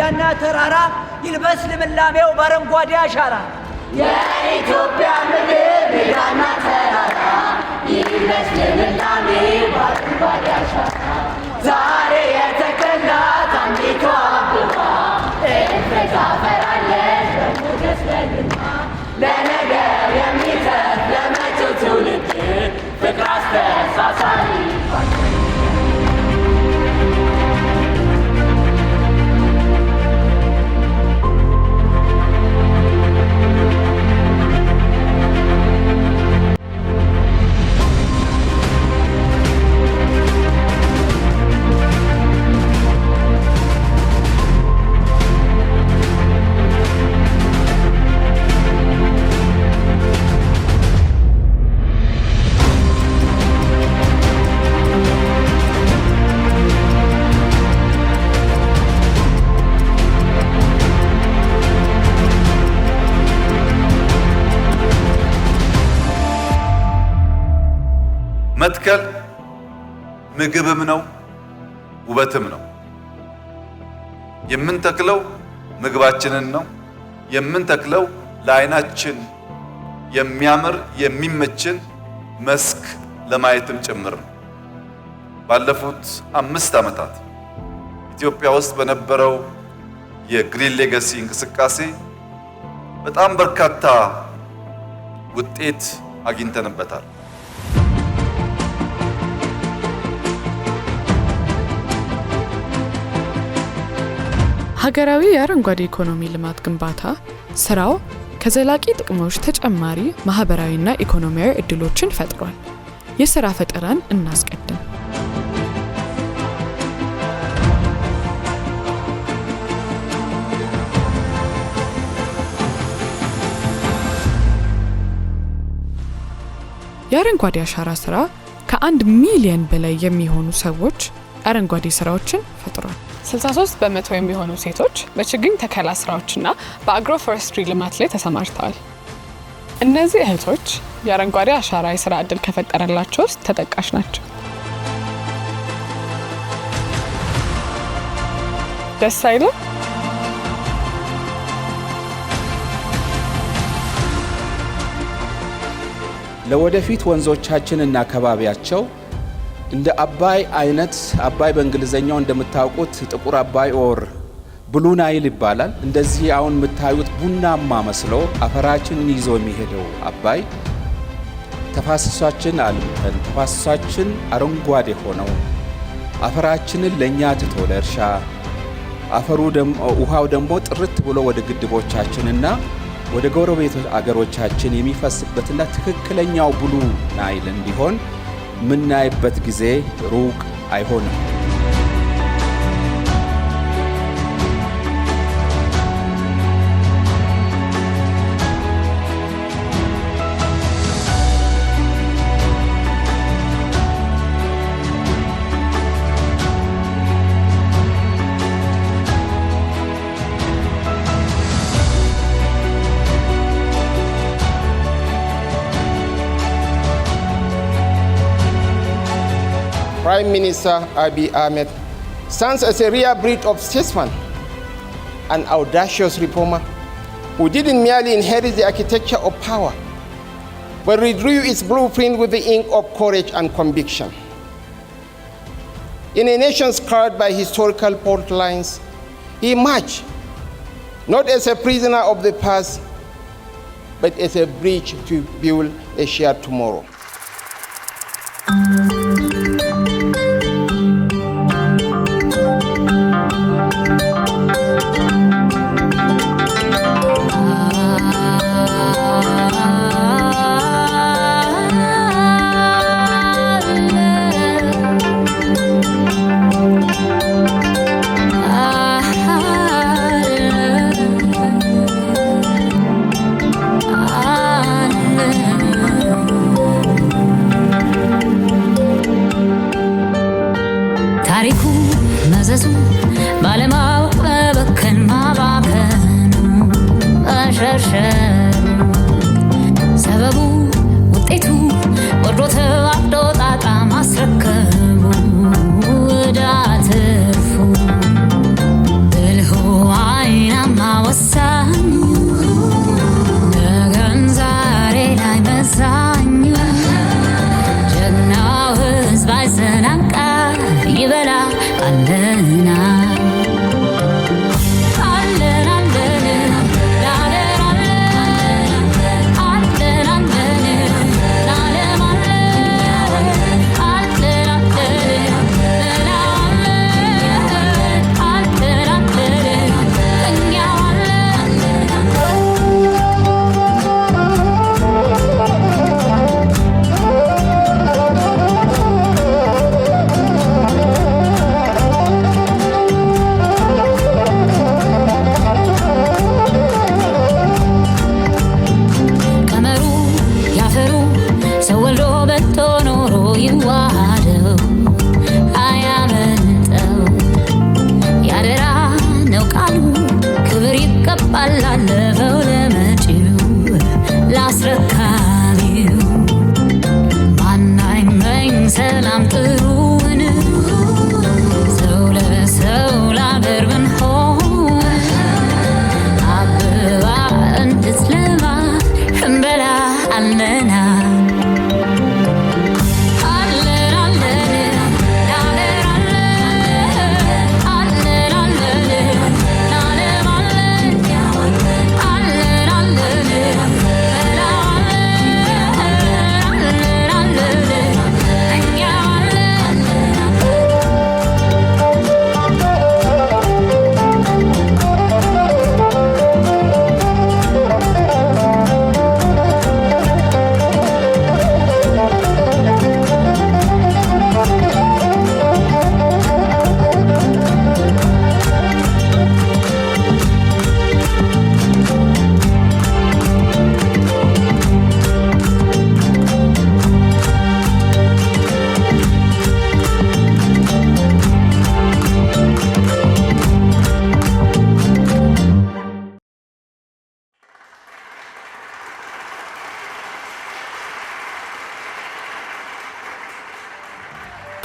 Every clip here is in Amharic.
ሜዳና ተራራ ይልበስ ልምላሜው በአረንጓዴ አሻራ የኢትዮጵያ ምድር ሜዳና ተራራ ይልበስ ልምላሜው በአረንጓዴ አሻራ ዛሬ የተከላት አንዲቷ አበባ ፍሬ ታፈራለች በሞገስ በግርማ ለነገ የሚተርፍ ለመጪው ትውልድ ፍቅር አስተሳሳሪ መትከል ምግብም ነው ውበትም ነው። የምንተክለው ምግባችንን ነው። የምንተክለው ለዓይናችን የሚያምር የሚመችን መስክ ለማየትም ጭምር ነው። ባለፉት 5 ዓመታት ኢትዮጵያ ውስጥ በነበረው የግሪን ሌጋሲ እንቅስቃሴ በጣም በርካታ ውጤት አግኝተንበታል። ሀገራዊ የአረንጓዴ ኢኮኖሚ ልማት ግንባታ ስራው ከዘላቂ ጥቅሞች ተጨማሪ ማህበራዊና ኢኮኖሚያዊ እድሎችን ፈጥሯል። የሥራ ፈጠራን እናስቀድም። የአረንጓዴ አሻራ ስራ ከ1 ሚሊዮን በላይ የሚሆኑ ሰዎች አረንጓዴ ስራዎችን ፈጥሯል። 63% የሚሆኑ ሴቶች በችግኝ ተከላ ስራዎችና በአግሮ ፎረስትሪ ልማት ላይ ተሰማርተዋል። እነዚህ እህቶች የአረንጓዴ አሻራ የስራ ዕድል ከፈጠረላቸው ውስጥ ተጠቃሽ ናቸው። ደስ አይልም? ለወደፊት ወንዞቻችንና አካባቢያቸው እንደ አባይ አይነት አባይ በእንግሊዘኛው እንደምታውቁት ጥቁር አባይ ኦር ብሉ ናይል ይባላል። እንደዚህ አሁን የምታዩት ቡናማ መስሎ አፈራችንን ይዞ የሚሄደው አባይ ተፋሰሳችን አልምተን ተፋሰሳችን አረንጓዴ ሆነው አፈራችንን ለኛ ትቶ ለእርሻ ውሃው ደግሞ ጥርት ብሎ ወደ ግድቦቻችንና ወደ ጎረቤት አገሮቻችን የሚፈስበትና ትክክለኛው ብሉ ናይል እንዲሆን ምናይበት ጊዜ ሩቅ አይሆንም። Prime Minister Abiy Ahmed stands as a rare breed of statesman, an audacious reformer who didn't merely inherit the architecture of power, but redrew its blueprint with the ink of courage and conviction. In a nation scarred by historical fault lines, he marched not as a prisoner of the past, but as a bridge to build a shared tomorrow. ይበላ አለና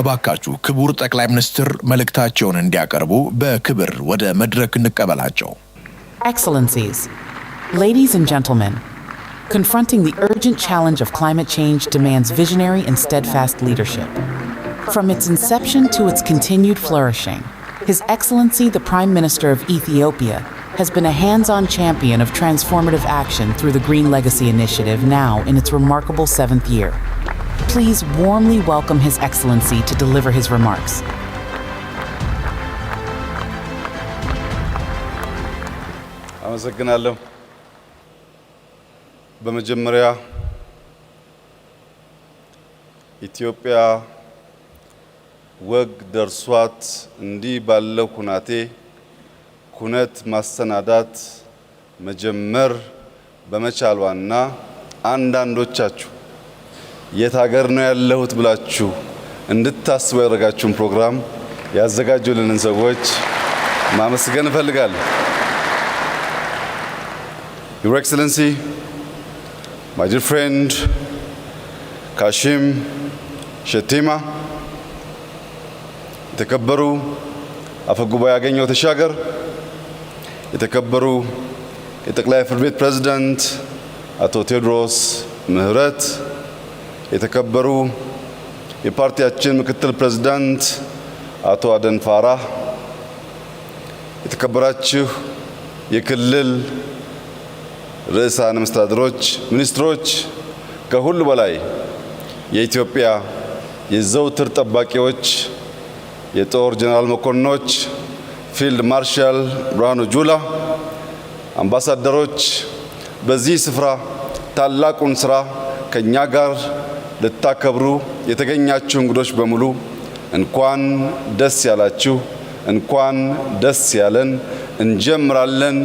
እባካችሁ ክቡር ጠቅላይ ሚኒስትር መልእክታቸውን እንዲያቀርቡ በክብር ወደ መድረክ እንቀበላቸው። Excellencies, ladies and gentlemen, confronting the urgent challenge of climate change demands visionary and steadfast leadership. From its inception to its continued flourishing, His Excellency the Prime Minister of Ethiopia has been a hands-on champion of transformative action through the Green Legacy Initiative now in its remarkable 7th year. Please warmly welcome His Excellency to deliver his remarks. አመሰግናለሁ። በመጀመሪያ ኢትዮጵያ ወግ ደርሷት እንዲህ ባለው ኩነት ማሰናዳት መጀመር በመቻሏና አንዳንዶቻችሁ የት ሀገር ነው ያለሁት ብላችሁ እንድታስቡ ያደረጋችሁን ፕሮግራም ያዘጋጁልንን ሰዎች ማመስገን እፈልጋለሁ። Your Excellency, my dear friend Kashim Shettima, የተከበሩ አፈጉባኤ ያገኘው ተሻገር፣ የተከበሩ የጠቅላይ ፍርድ ቤት ፕሬዝዳንት አቶ ቴዎድሮስ ምህረት፣ የተከበሩ የፓርቲያችን ምክትል ፕሬዝዳንት አቶ አደን ፋራህ፣ የተከበራችሁ የክልል ርዕሳነ መስተዳድሮች፣ ሚኒስትሮች፣ ከሁሉ በላይ የኢትዮጵያ የዘውትር ጠባቂዎች፣ የጦር ጀነራል መኮንኖች፣ ፊልድ ማርሻል ብርሃኑ ጁላ፣ አምባሳደሮች፣ በዚህ ስፍራ ታላቁን ስራ ከኛ ጋር ልታከብሩ የተገኛችሁ እንግዶች በሙሉ እንኳን ደስ ያላችሁ፣ እንኳን ደስ ያለን። እንጀምራለን፣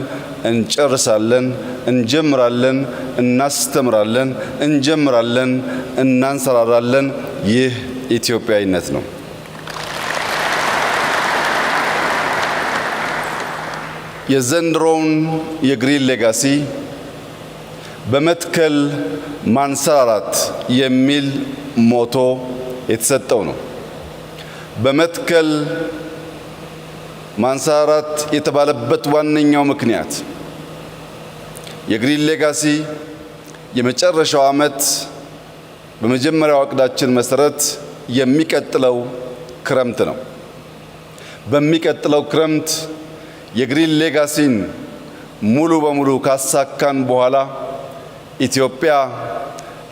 እንጨርሳለን፣ እንጀምራለን፣ እናስተምራለን፣ እንጀምራለን፣ እናንሰራራለን። ይህ ኢትዮጵያዊነት ነው። የዘንድሮውን የግሪን ሌጋሲ በመትከል ማንሰራራት የሚል ሞቶ የተሰጠው ነው። በመትከል ማንሰራራት የተባለበት ዋነኛው ምክንያት የግሪን ሌጋሲ የመጨረሻው ዓመት በመጀመሪያው ዕቅዳችን መሰረት የሚቀጥለው ክረምት ነው። በሚቀጥለው ክረምት የግሪን ሌጋሲን ሙሉ በሙሉ ካሳካን በኋላ ኢትዮጵያ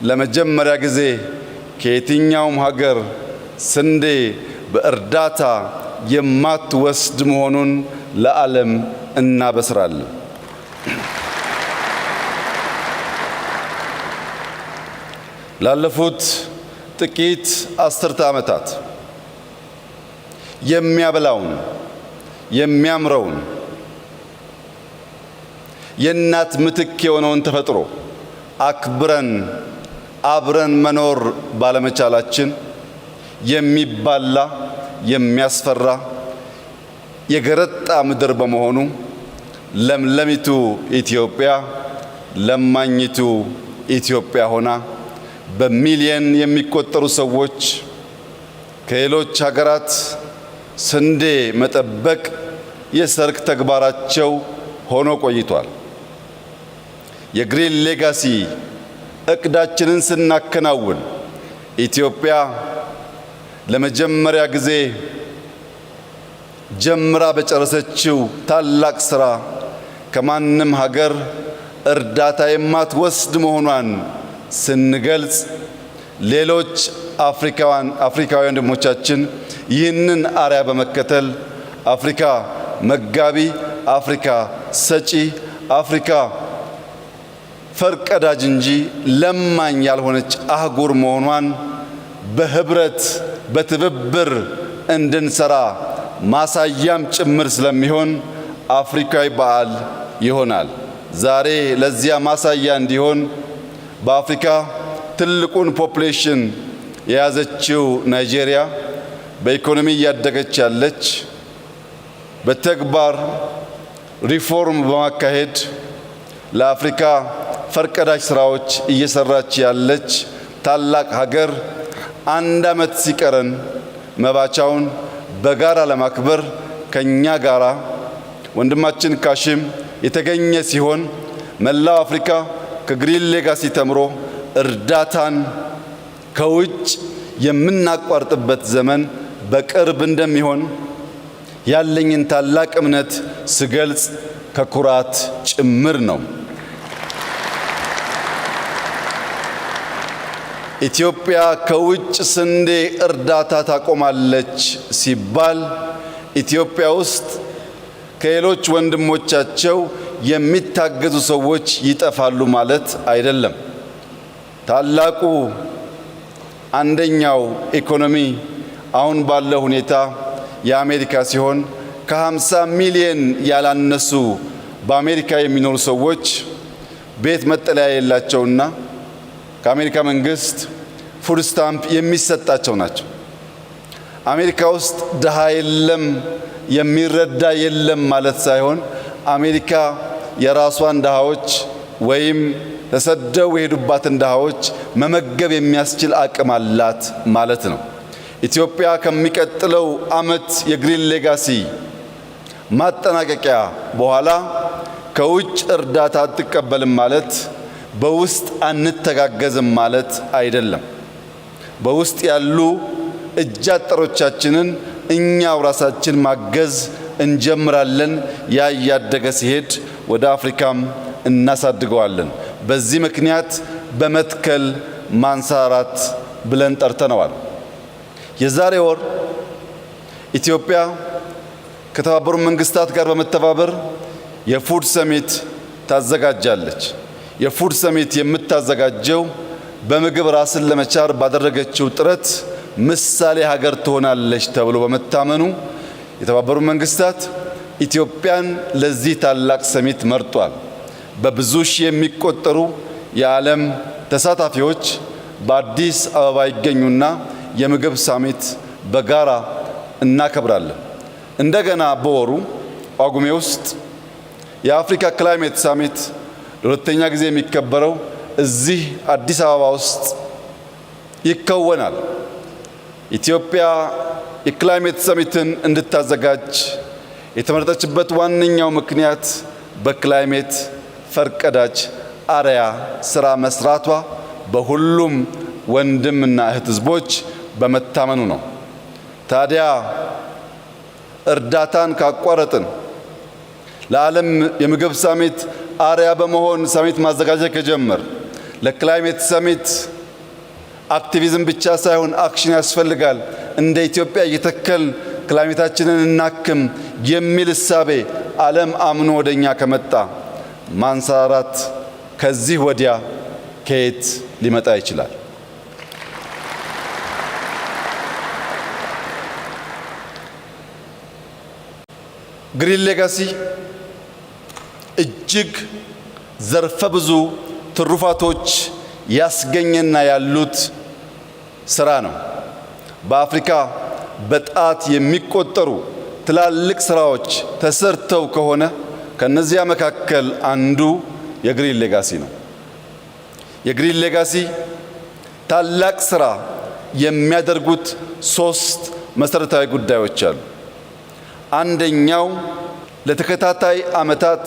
ለመጀመሪያ ጊዜ ከየትኛውም ሀገር ስንዴ በእርዳታ የማትወስድ መሆኑን ለዓለም እናበስራለን። ላለፉት ጥቂት አስርተ ዓመታት የሚያበላውን የሚያምረውን የእናት ምትክ የሆነውን ተፈጥሮ አክብረን አብረን መኖር ባለመቻላችን የሚባላ የሚያስፈራ የገረጣ ምድር በመሆኑ ለምለሚቱ ኢትዮጵያ ለማኝቱ ኢትዮጵያ ሆና በሚሊየን የሚቆጠሩ ሰዎች ከሌሎች ሀገራት ስንዴ መጠበቅ የሰርክ ተግባራቸው ሆኖ ቆይቷል። የግሪን ሌጋሲ እቅዳችንን ስናከናውን ኢትዮጵያ ለመጀመሪያ ጊዜ ጀምራ በጨረሰችው ታላቅ ስራ ከማንም ሀገር እርዳታ የማትወስድ መሆኗን ስንገልጽ ሌሎች አፍሪካውያን ወንድሞቻችን ይህንን አርያ በመከተል አፍሪካ መጋቢ፣ አፍሪካ ሰጪ፣ አፍሪካ ፈርቀዳጅ እንጂ ለማኝ ያልሆነች አህጉር መሆኗን በህብረት በትብብር እንድንሰራ ማሳያም ጭምር ስለሚሆን አፍሪካዊ በዓል ይሆናል። ዛሬ ለዚያ ማሳያ እንዲሆን በአፍሪካ ትልቁን ፖፑሌሽን የያዘችው ናይጄሪያ በኢኮኖሚ እያደገች ያለች በተግባር ሪፎርም በማካሄድ ለአፍሪካ ፈርቀዳጅ ስራዎች እየሰራች ያለች ታላቅ ሀገር አንድ ዓመት ሲቀረን መባቻውን በጋራ ለማክበር ከኛ ጋራ ወንድማችን ካሽም የተገኘ ሲሆን መላው አፍሪካ ከግሪን ሌጋሲ ተምሮ እርዳታን ከውጭ የምናቋርጥበት ዘመን በቅርብ እንደሚሆን ያለኝን ታላቅ እምነት ስገልጽ ከኩራት ጭምር ነው። ኢትዮጵያ ከውጭ ስንዴ እርዳታ ታቆማለች ሲባል ኢትዮጵያ ውስጥ ከሌሎች ወንድሞቻቸው የሚታገዙ ሰዎች ይጠፋሉ ማለት አይደለም። ታላቁ አንደኛው ኢኮኖሚ አሁን ባለው ሁኔታ የአሜሪካ ሲሆን ከ50 ሚሊዮን ያላነሱ በአሜሪካ የሚኖሩ ሰዎች ቤት መጠለያ የሌላቸውና ከአሜሪካ መንግስት ፉድ ስታምፕ የሚሰጣቸው ናቸው። አሜሪካ ውስጥ ድሃ የለም የሚረዳ የለም ማለት ሳይሆን አሜሪካ የራሷን ድሃዎች ወይም ተሰደው የሄዱባትን ድሃዎች መመገብ የሚያስችል አቅም አላት ማለት ነው። ኢትዮጵያ ከሚቀጥለው ዓመት የግሪን ሌጋሲ ማጠናቀቂያ በኋላ ከውጭ እርዳታ አትቀበልም ማለት በውስጥ አንተጋገዝም ማለት አይደለም። በውስጥ ያሉ እጅ አጠሮቻችንን እኛው ራሳችን ማገዝ እንጀምራለን። ያ እያደገ ሲሄድ ወደ አፍሪካም እናሳድገዋለን። በዚህ ምክንያት በመትከል ማንሰራራት ብለን ጠርተነዋል። የዛሬ ወር ኢትዮጵያ ከተባበሩት መንግስታት ጋር በመተባበር የፉድ ሰሚት ታዘጋጃለች። የፉድ ሰሚት የምታዘጋጀው በምግብ ራስን ለመቻር ባደረገችው ጥረት ምሳሌ ሀገር ትሆናለች ተብሎ በመታመኑ የተባበሩት መንግስታት ኢትዮጵያን ለዚህ ታላቅ ሰሚት መርጧል። በብዙ ሺህ የሚቆጠሩ የዓለም ተሳታፊዎች በአዲስ አበባ ይገኙና የምግብ ሰሚት በጋራ እናከብራለን። እንደገና በወሩ ጳጉሜ ውስጥ የአፍሪካ ክላይሜት ሰሚት ለሁለተኛ ጊዜ የሚከበረው እዚህ አዲስ አበባ ውስጥ ይከወናል። ኢትዮጵያ የክላይሜት ሰሚትን እንድታዘጋጅ የተመረጠችበት ዋነኛው ምክንያት በክላይሜት ፈርቀዳጅ አርያ ስራ መስራቷ በሁሉም ወንድምና እህት ህዝቦች በመታመኑ ነው። ታዲያ እርዳታን ካቋረጥን ለዓለም የምግብ ሳሚት አርያ በመሆን ሳሚት ማዘጋጀት ከጀመር ለክላይሜት ሳሚት አክቲቪዝም ብቻ ሳይሆን አክሽን ያስፈልጋል እንደ ኢትዮጵያ እየተከል ክላይሜታችንን እናክም የሚል እሳቤ ዓለም አምኖ ወደኛ ከመጣ ማንሰራራት ከዚህ ወዲያ ከየት ሊመጣ ይችላል? ግሪን ሌጋሲ እጅግ ዘርፈ ብዙ ትሩፋቶች ያስገኘና ያሉት ስራ ነው። በአፍሪካ በጣት የሚቆጠሩ ትላልቅ ስራዎች ተሰርተው ከሆነ ከነዚያ መካከል አንዱ የግሪን ሌጋሲ ነው። የግሪን ሌጋሲ ታላቅ ስራ የሚያደርጉት 3 መሰረታዊ ጉዳዮች አሉ። አንደኛው ለተከታታይ ዓመታት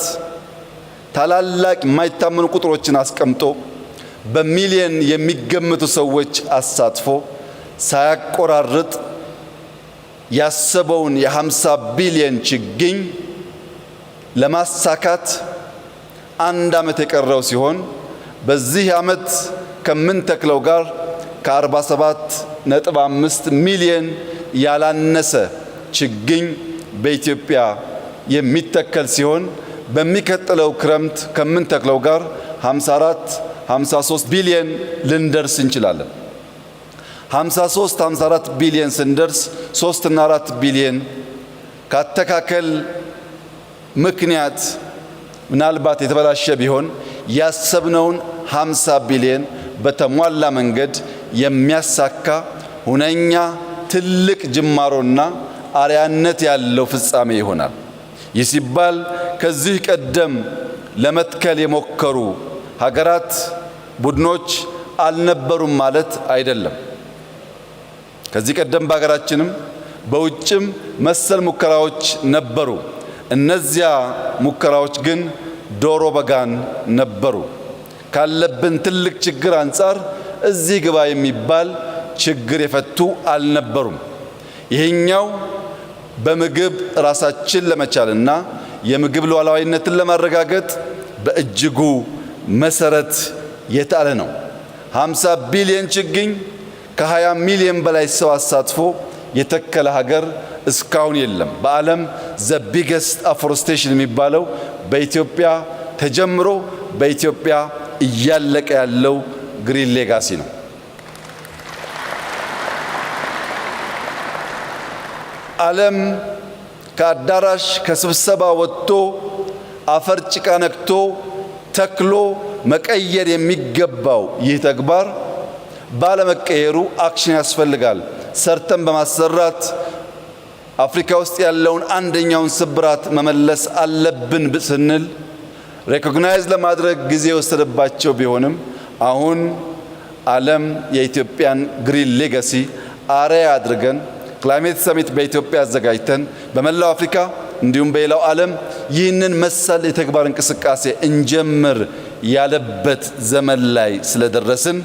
ታላላቅ የማይታመኑ ቁጥሮችን አስቀምጦ በሚሊየን የሚገመቱ ሰዎች አሳትፎ ሳያቆራርጥ ያሰበውን የ50 ቢሊየን ችግኝ ለማሳካት 1 ዓመት የቀረው ሲሆን በዚህ ዓመት ከምንተክለው ጋር ከ47.5 ሚሊየን ያላነሰ ችግኝ በኢትዮጵያ የሚተከል ሲሆን በሚከተለው ክረምት ከምንተክለው ጋር 53 ቢሊየን ልንደርስ እንችላለን። 54 ቢሊየን ስንደርስ 3 እና 4 ቢሊየን ካተካከል ምክንያት ምናልባት የተበላሸ ቢሆን ያሰብነውን 50 ቢሊየን በተሟላ መንገድ የሚያሳካ ሁነኛ ትልቅ ጅማሮና አርያነት ያለው ፍጻሜ ይሆናል። ይህ ሲባል ከዚህ ቀደም ለመትከል የሞከሩ ሀገራት፣ ቡድኖች አልነበሩም ማለት አይደለም። ከዚህ ቀደም በሀገራችንም በውጭም መሰል ሙከራዎች ነበሩ። እነዚያ ሙከራዎች ግን ዶሮ በጋን ነበሩ። ካለብን ትልቅ ችግር አንጻር እዚህ ግባ የሚባል ችግር የፈቱ አልነበሩም። ይሄኛው በምግብ ራሳችን ለመቻልና የምግብ ሉዓላዊነትን ለማረጋገጥ በእጅጉ መሰረት የጣለ ነው። 50 ቢሊዮን ችግኝ ከ20 ሚሊዮን በላይ ሰው አሳትፎ የተከለ ሀገር እስካሁን የለም። በዓለም ዘ ቢገስት አፎረስቴሽን የሚባለው በኢትዮጵያ ተጀምሮ በኢትዮጵያ እያለቀ ያለው ግሪን ሌጋሲ ነው። ዓለም ከአዳራሽ ከስብሰባ ወጥቶ አፈር ጭቃ ነክቶ ተክሎ መቀየር የሚገባው ይህ ተግባር ባለመቀየሩ አክሽን ያስፈልጋል። ሰርተን በማሰራት አፍሪካ ውስጥ ያለውን አንደኛውን ስብራት መመለስ አለብን ስንል ሬኮግናይዝ ለማድረግ ጊዜ የወሰደባቸው ቢሆንም አሁን ዓለም የኢትዮጵያን ግሪን ሌጋሲ አርአያ አድርገን ክላይሜት ሰሚት በኢትዮጵያ አዘጋጅተን በመላው አፍሪካ እንዲሁም በሌላው ዓለም ይህንን መሰል የተግባር እንቅስቃሴ እንጀምር ያለበት ዘመን ላይ ስለደረስን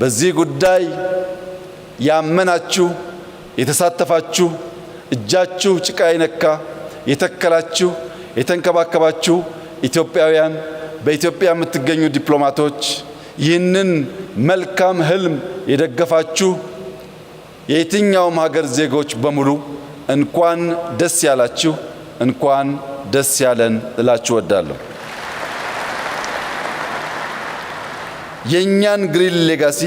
በዚህ ጉዳይ ያመናችሁ፣ የተሳተፋችሁ፣ እጃችሁ ጭቃ የነካ የተከላችሁ፣ የተንከባከባችሁ ኢትዮጵያውያን፣ በኢትዮጵያ የምትገኙ ዲፕሎማቶች፣ ይህንን መልካም ህልም የደገፋችሁ የየትኛውም ሀገር ዜጎች በሙሉ እንኳን ደስ ያላችሁ፣ እንኳን ደስ ያለን እላችሁ እወዳለሁ። የኛን ግሪን ሌጋሲ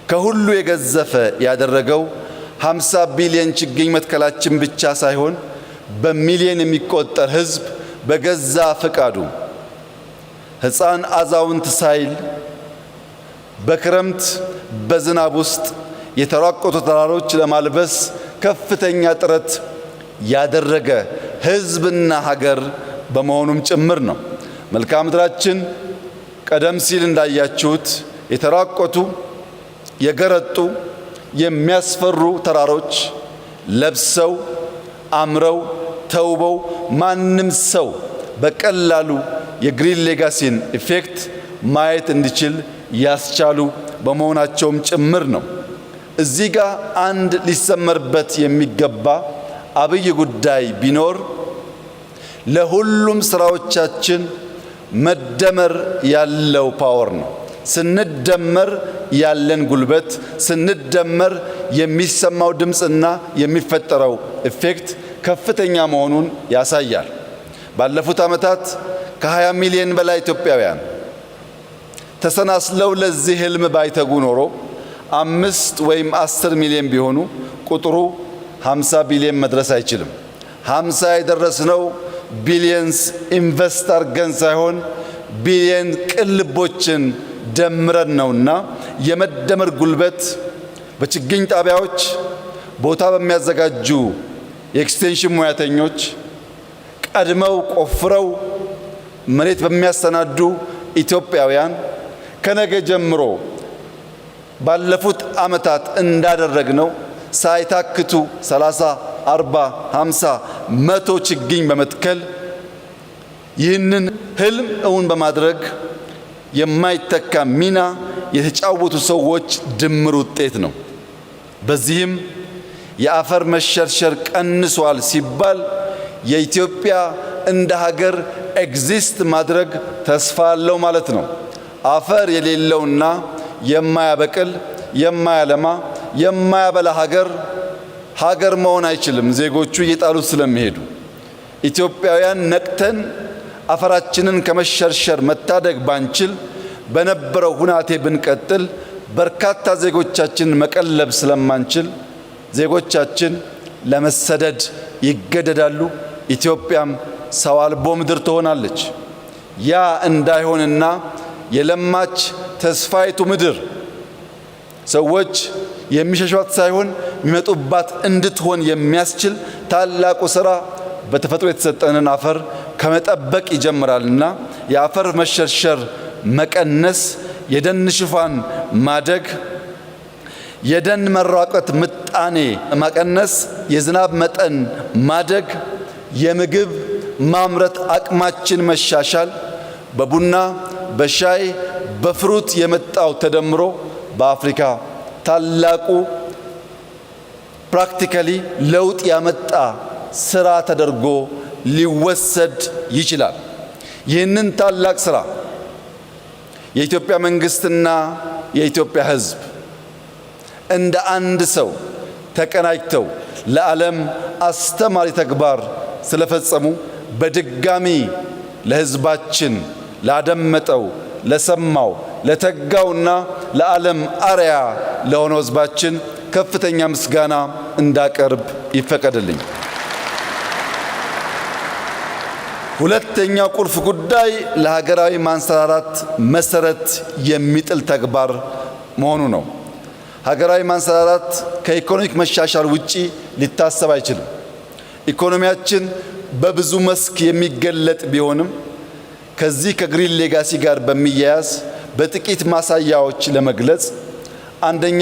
ከሁሉ የገዘፈ ያደረገው 50 ቢሊዮን ችግኝ መትከላችን ብቻ ሳይሆን በሚሊዮን የሚቆጠር ህዝብ በገዛ ፈቃዱ ሕፃን አዛውንት ሳይል በክረምት በዝናብ ውስጥ የተራቆቱ ተራሮች ለማልበስ ከፍተኛ ጥረት ያደረገ ህዝብና ሀገር በመሆኑም ጭምር ነው። መልክዓ ምድራችን ቀደም ሲል እንዳያችሁት የተራቆቱ የገረጡ የሚያስፈሩ ተራሮች ለብሰው አምረው ተውበው ማንም ሰው በቀላሉ የግሪን ሌጋሲን ኢፌክት ማየት እንዲችል ያስቻሉ በመሆናቸውም ጭምር ነው። እዚህ ጋር አንድ ሊሰመርበት የሚገባ አብይ ጉዳይ ቢኖር ለሁሉም ስራዎቻችን መደመር ያለው ፓወር ነው። ስንደመር ያለን ጉልበት፣ ስንደመር የሚሰማው ድምጽና የሚፈጠረው ኢፌክት ከፍተኛ መሆኑን ያሳያል። ባለፉት ዓመታት ከ20 ሚሊዮን በላይ ኢትዮጵያውያን ተሰናስለው ለዚህ ህልም ባይተጉ ኖሮ 5 ወይም 10 ሚሊዮን ቢሆኑ ቁጥሩ 50 ቢሊዮን መድረስ አይችልም። 50 የደረስነው ቢሊየንስ ኢንቨስት አድርገን ሳይሆን ቢሊየን ቅልቦችን ደምረን ነውና የመደመር ጉልበት በችግኝ ጣቢያዎች ቦታ በሚያዘጋጁ የኤክስቴንሽን ሙያተኞች ቀድመው ቆፍረው መሬት በሚያሰናዱ ኢትዮጵያውያን ከነገ ጀምሮ ባለፉት ዓመታት እንዳደረግነው ሳይታክቱ 30፣ 40፣ 50፣ 100 ችግኝ በመትከል ይህንን ህልም እውን በማድረግ የማይተካ ሚና የተጫወቱ ሰዎች ድምር ውጤት ነው። በዚህም የአፈር መሸርሸር ቀንሷል ሲባል የኢትዮጵያ እንደ ሀገር ኤግዚስት ማድረግ ተስፋ አለው ማለት ነው። አፈር የሌለውና የማያበቅል የማያለማ የማያበላ ሀገር መሆን አይችልም። ዜጎቹ እየጣሉት ስለሚሄዱ ኢትዮጵያውያን ነቅተን አፈራችንን ከመሸርሸር መታደግ ባንችል በነበረው ሁናቴ ብንቀጥል በርካታ ዜጎቻችን መቀለብ ስለማንችል ዜጎቻችን ለመሰደድ ይገደዳሉ። ኢትዮጵያም ሰው አልቦ ምድር ትሆናለች። ያ እንዳይሆንና የለማች ተስፋይቱ ምድር ሰዎች የሚሸሿት ሳይሆን የሚመጡባት እንድትሆን የሚያስችል ታላቁ ሥራ በተፈጥሮ የተሰጠንን አፈር ከመጠበቅ ይጀምራልና የአፈር መሸርሸር መቀነስ፣ የደን ሽፋን ማደግ፣ የደን መራቆት ምጣኔ መቀነስ፣ የዝናብ መጠን ማደግ፣ የምግብ ማምረት አቅማችን መሻሻል፣ በቡና በሻይ በፍሩት የመጣው ተደምሮ በአፍሪካ ታላቁ ፕራክቲካሊ ለውጥ ያመጣ ስራ ተደርጎ ሊወሰድ ይችላል። ይህንን ታላቅ ስራ የኢትዮጵያ መንግስትና የኢትዮጵያ ሕዝብ እንደ አንድ ሰው ተቀናጅተው ለዓለም አስተማሪ ተግባር ስለፈጸሙ በድጋሚ ለሕዝባችን ላደመጠው፣ ለሰማው፣ ለተጋውና ለዓለም አርያ ለሆነው ሕዝባችን ከፍተኛ ምስጋና እንዳቀርብ ይፈቀድልኝ። ሁለተኛው ቁልፍ ጉዳይ ለሀገራዊ ማንሰራራት መሰረት የሚጥል ተግባር መሆኑ ነው። ሀገራዊ ማንሰራራት ከኢኮኖሚክ መሻሻል ውጪ ሊታሰብ አይችልም። ኢኮኖሚያችን በብዙ መስክ የሚገለጥ ቢሆንም ከዚህ ከግሪን ሌጋሲ ጋር በሚያያዝ በጥቂት ማሳያዎች ለመግለጽ፣ አንደኛ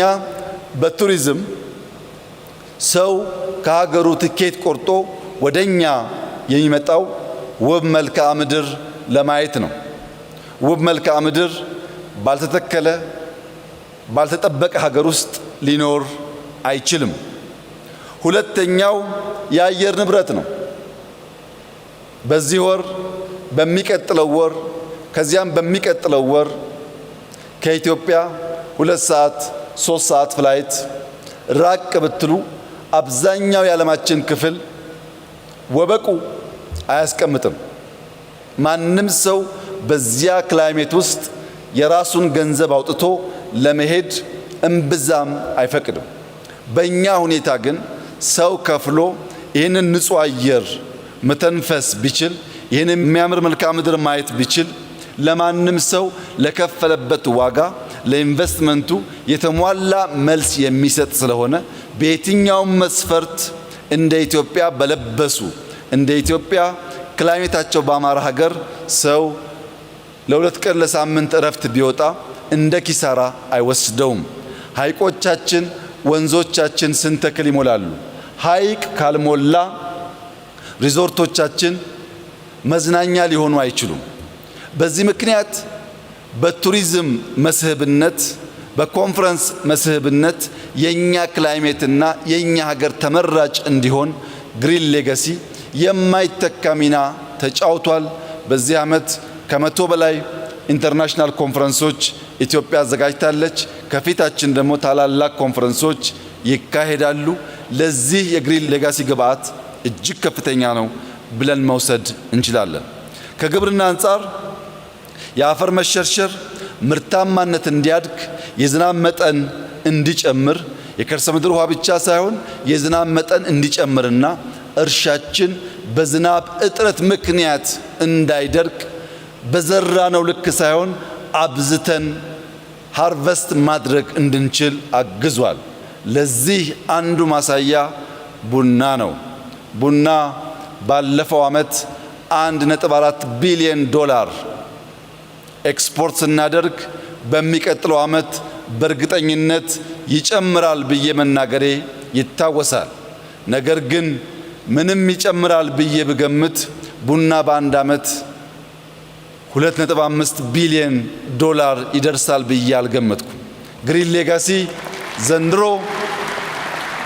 በቱሪዝም ሰው ከሀገሩ ትኬት ቆርጦ ወደኛ የሚመጣው ውብ መልክዓ ምድር ለማየት ነው። ውብ መልክዓ ምድር ባልተተከለ ባልተጠበቀ ሀገር ውስጥ ሊኖር አይችልም። ሁለተኛው የአየር ንብረት ነው። በዚህ ወር፣ በሚቀጥለው ወር፣ ከዚያም በሚቀጥለው ወር ከኢትዮጵያ 2 ሰዓት 3 ሰዓት ፍላይት ራቅ ብትሉ አብዛኛው የዓለማችን ክፍል ወበቁ አያስቀምጥም። ማንም ሰው በዚያ ክላይሜት ውስጥ የራሱን ገንዘብ አውጥቶ ለመሄድ እምብዛም አይፈቅድም። በእኛ ሁኔታ ግን ሰው ከፍሎ ይህንን ንጹህ አየር መተንፈስ ቢችል፣ ይህንን የሚያምር መልክዓ ምድር ማየት ቢችል ለማንም ሰው ለከፈለበት ዋጋ ለኢንቨስትመንቱ የተሟላ መልስ የሚሰጥ ስለሆነ በየትኛውም መስፈርት እንደ ኢትዮጵያ በለበሱ እንደ ኢትዮጵያ ክላይሜታቸው በአማራ ሀገር ሰው ለ2 ቀን ለሳምንት እረፍት ቢወጣ እንደ ኪሳራ አይወስደውም። ሐይቆቻችን ወንዞቻችን ስንተክል ይሞላሉ። ሐይቅ ካልሞላ ሪዞርቶቻችን መዝናኛ ሊሆኑ አይችሉም። በዚህ ምክንያት በቱሪዝም መስህብነት በኮንፈረንስ መስህብነት የኛ ክላይሜትና የኛ ሀገር ተመራጭ እንዲሆን ግሪን ሌጋሲ የማይተካ ሚና ተጫውቷል። በዚህ ዓመት ከመቶ በላይ ኢንተርናሽናል ኮንፈረንሶች ኢትዮጵያ አዘጋጅታለች። ከፊታችን ደግሞ ታላላቅ ኮንፈረንሶች ይካሄዳሉ። ለዚህ የግሪን ሌጋሲ ግብዓት እጅግ ከፍተኛ ነው ብለን መውሰድ እንችላለን። ከግብርና አንጻር የአፈር መሸርሸር ምርታማነት እንዲያድግ የዝናብ መጠን እንዲጨምር የከርሰ ምድር ውሃ ብቻ ሳይሆን የዝናብ መጠን እንዲጨምርና እርሻችን በዝናብ እጥረት ምክንያት እንዳይደርቅ በዘራነው ልክ ሳይሆን አብዝተን ሃርቨስት ማድረግ እንድንችል አግዟል። ለዚህ አንዱ ማሳያ ቡና ነው። ቡና ባለፈው ዓመት 1.4 ቢሊዮን ዶላር ኤክስፖርት ስናደርግ በሚቀጥለው ዓመት በእርግጠኝነት ይጨምራል ብዬ መናገሬ ይታወሳል። ነገር ግን ምንም ይጨምራል ብዬ ብገምት ቡና በአንድ ዓመት 2.5 ቢሊዮን ዶላር ይደርሳል ብዬ አልገመትኩም። ግሪን ሌጋሲ ዘንድሮ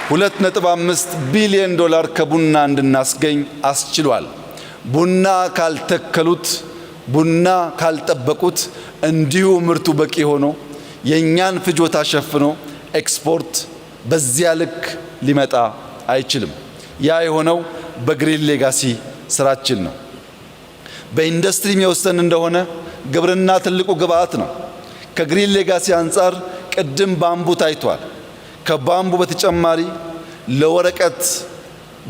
2.5 ቢሊዮን ዶላር ከቡና እንድናስገኝ አስችሏል። ቡና ካልተከሉት፣ ቡና ካልጠበቁት እንዲሁ ምርቱ በቂ ሆኖ የኛን ፍጆታ ሸፍኖ ኤክስፖርት በዚያ ልክ ሊመጣ አይችልም። ያ የሆነው በግሪን ሌጋሲ ስራችን ነው። በኢንዱስትሪ የሚወሰን እንደሆነ ግብርና ትልቁ ግብዓት ነው። ከግሪን ሌጋሲ አንጻር ቅድም ባምቡ ታይቷል። ከባምቡ በተጨማሪ ለወረቀት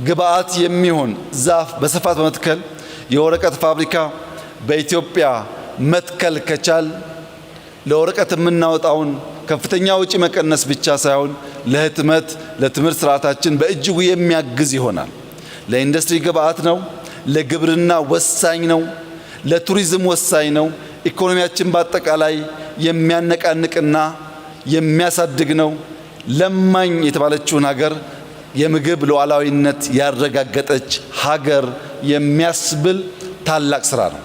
ግብዓት የሚሆን ዛፍ በስፋት በመትከል የወረቀት ፋብሪካ በኢትዮጵያ መትከል ከቻል ለወረቀት የምናወጣውን ከፍተኛ ወጪ መቀነስ ብቻ ሳይሆን ለህትመት፣ ለትምህርት ስርዓታችን በእጅጉ የሚያግዝ ይሆናል። ለኢንዱስትሪ ግብዓት ነው። ለግብርና ወሳኝ ነው። ለቱሪዝም ወሳኝ ነው። ኢኮኖሚያችን በአጠቃላይ የሚያነቃንቅና የሚያሳድግ ነው። ለማኝ የተባለችውን ሀገር የምግብ ሉዓላዊነት ያረጋገጠች ሀገር የሚያስብል ታላቅ ስራ ነው።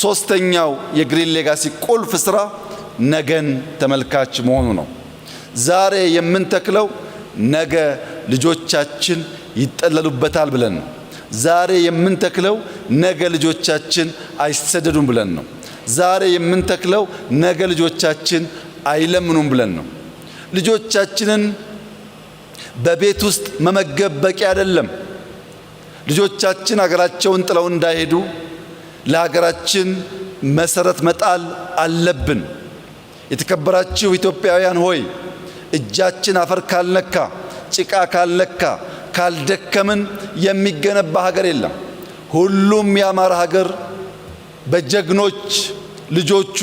ሶስተኛው የግሪን ሌጋሲ ቁልፍ ስራ ነገን ተመልካች መሆኑ ነው። ዛሬ የምንተክለው ነገ ልጆቻችን ይጠለሉበታል ብለን ነው። ዛሬ የምንተክለው ነገ ልጆቻችን አይሰደዱም ብለን ነው። ዛሬ የምንተክለው ነገ ልጆቻችን አይለምኑም ብለን ነው። ልጆቻችንን በቤት ውስጥ መመገብ በቂ አይደለም። ልጆቻችን ሀገራቸውን ጥለው እንዳይሄዱ ለሀገራችን መሰረት መጣል አለብን። የተከበራችሁ ኢትዮጵያውያን ሆይ እጃችን አፈር ካልነካ፣ ጭቃ ካልነካ፣ ካልደከምን የሚገነባ ሀገር የለም። ሁሉም ያማረ ሀገር በጀግኖች ልጆቹ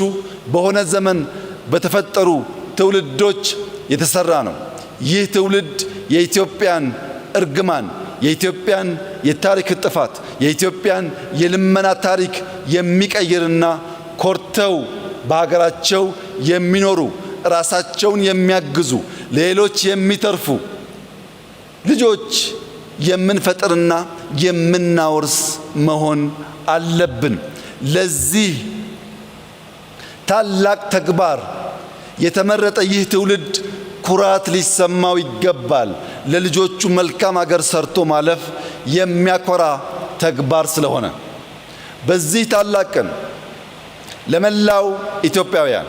በሆነ ዘመን በተፈጠሩ ትውልዶች የተሰራ ነው። ይህ ትውልድ የኢትዮጵያን እርግማን፣ የኢትዮጵያን የታሪክ ጥፋት፣ የኢትዮጵያን የልመና ታሪክ የሚቀይርና ኮርተው በሀገራቸው የሚኖሩ ራሳቸውን የሚያግዙ ለሌሎች የሚተርፉ ልጆች የምንፈጥርና የምናወርስ መሆን አለብን። ለዚህ ታላቅ ተግባር የተመረጠ ይህ ትውልድ ኩራት ሊሰማው ይገባል። ለልጆቹ መልካም ሀገር ሰርቶ ማለፍ የሚያኮራ ተግባር ስለሆነ በዚህ ታላቅ ቀን ለመላው ኢትዮጵያውያን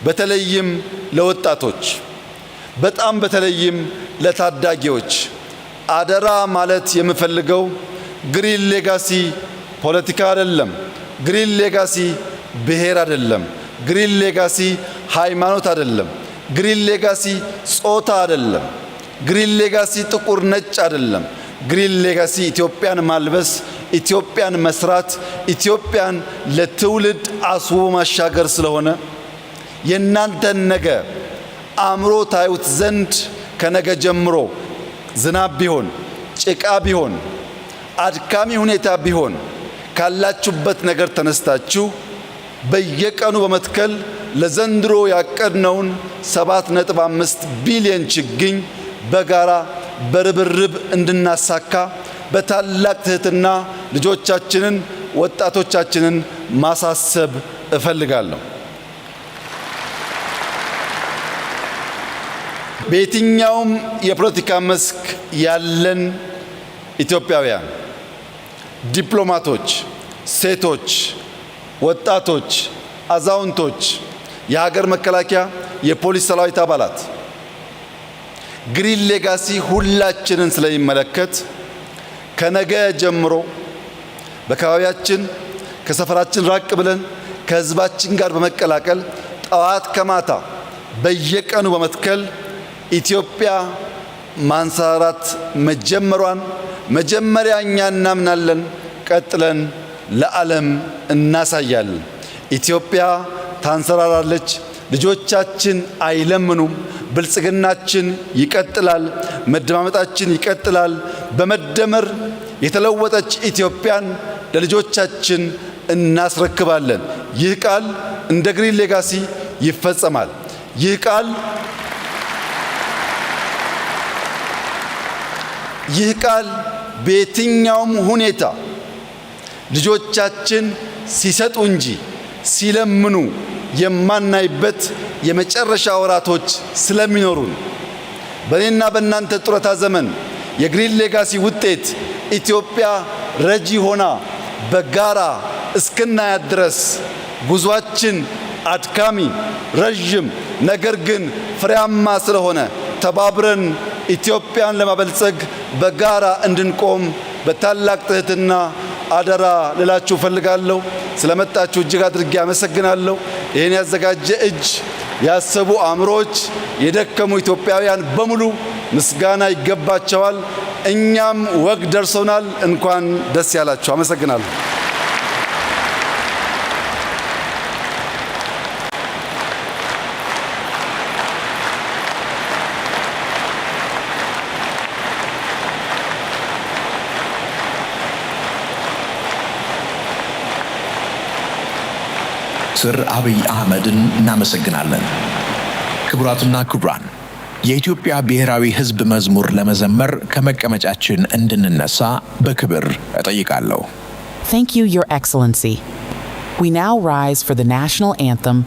በተለይም ለወጣቶች በጣም በተለይም ለታዳጊዎች አደራ ማለት የምፈልገው ግሪን ሌጋሲ ፖለቲካ አይደለም። ግሪን ሌጋሲ ብሔር አይደለም። ግሪን ሌጋሲ ሃይማኖት አይደለም። ግሪን ሌጋሲ ጾታ አይደለም። ግሪን ሌጋሲ ጥቁር ነጭ አይደለም። ግሪን ሌጋሲ ኢትዮጵያን ማልበስ፣ ኢትዮጵያን መስራት፣ ኢትዮጵያን ለትውልድ አስቦ ማሻገር ስለሆነ የእናንተን ነገ አእምሮ ታዩት ዘንድ ከነገ ጀምሮ ዝናብ ቢሆን፣ ጭቃ ቢሆን፣ አድካሚ ሁኔታ ቢሆን ካላችሁበት ነገር ተነስታችሁ በየቀኑ በመትከል ለዘንድሮ ያቀድነውን 7.5 ቢሊዮን ችግኝ በጋራ በርብርብ እንድናሳካ በታላቅ ትህትና ልጆቻችንን፣ ወጣቶቻችንን ማሳሰብ እፈልጋለሁ። በየትኛውም የፖለቲካ መስክ ያለን ኢትዮጵያውያን ዲፕሎማቶች፣ ሴቶች፣ ወጣቶች፣ አዛውንቶች፣ የሀገር መከላከያ፣ የፖሊስ ሰራዊት አባላት ግሪን ሌጋሲ ሁላችንን ስለሚመለከት ከነገ ጀምሮ በአካባቢያችን ከሰፈራችን ራቅ ብለን ከህዝባችን ጋር በመቀላቀል ጠዋት ከማታ በየቀኑ በመትከል ኢትዮጵያ ማንሰራራት መጀመሯን መጀመሪያ እኛ እናምናለን፣ ቀጥለን ለዓለም እናሳያለን። ኢትዮጵያ ታንሰራራለች። ልጆቻችን አይለምኑም። ብልጽግናችን ይቀጥላል። መደማመጣችን ይቀጥላል። በመደመር የተለወጠች ኢትዮጵያን ለልጆቻችን እናስረክባለን። ይህ ቃል እንደ ግሪን ሌጋሲ ይፈጸማል። ይህ ቃል በየትኛውም ሁኔታ ልጆቻችን ሲሰጡ እንጂ ሲለምኑ የማናይበት የመጨረሻ ወራቶች ስለሚኖሩን በእኔና በእናንተ ጡረታ ዘመን የግሪን ሌጋሲ ውጤት ኢትዮጵያ ረጂ ሆና በጋራ እስክናያት ድረስ ጉዟችን አድካሚ፣ ረጅም ነገር ግን ፍሬያማ ስለሆነ ተባብረን ኢትዮጵያን ለማበልጸግ በጋራ እንድንቆም በታላቅ ትህትና አደራ ልላችሁ ፈልጋለሁ። ስለመጣችሁ እጅግ አድርጌ አመሰግናለሁ። ይህን ያዘጋጀ እጅ፣ ያሰቡ አእምሮች፣ የደከሙ ኢትዮጵያውያን በሙሉ ምስጋና ይገባቸዋል። እኛም ወግ ደርሶናል። እንኳን ደስ ያላችሁ። አመሰግናለሁ። ስር አብይ አህመድን እናመሰግናለን። ክቡራትና ክቡራን የኢትዮጵያ ብሔራዊ ሕዝብ መዝሙር ለመዘመር ከመቀመጫችን እንድንነሳ በክብር እጠይቃለሁ። Thank you, Your Excellency. We now rise for the national anthem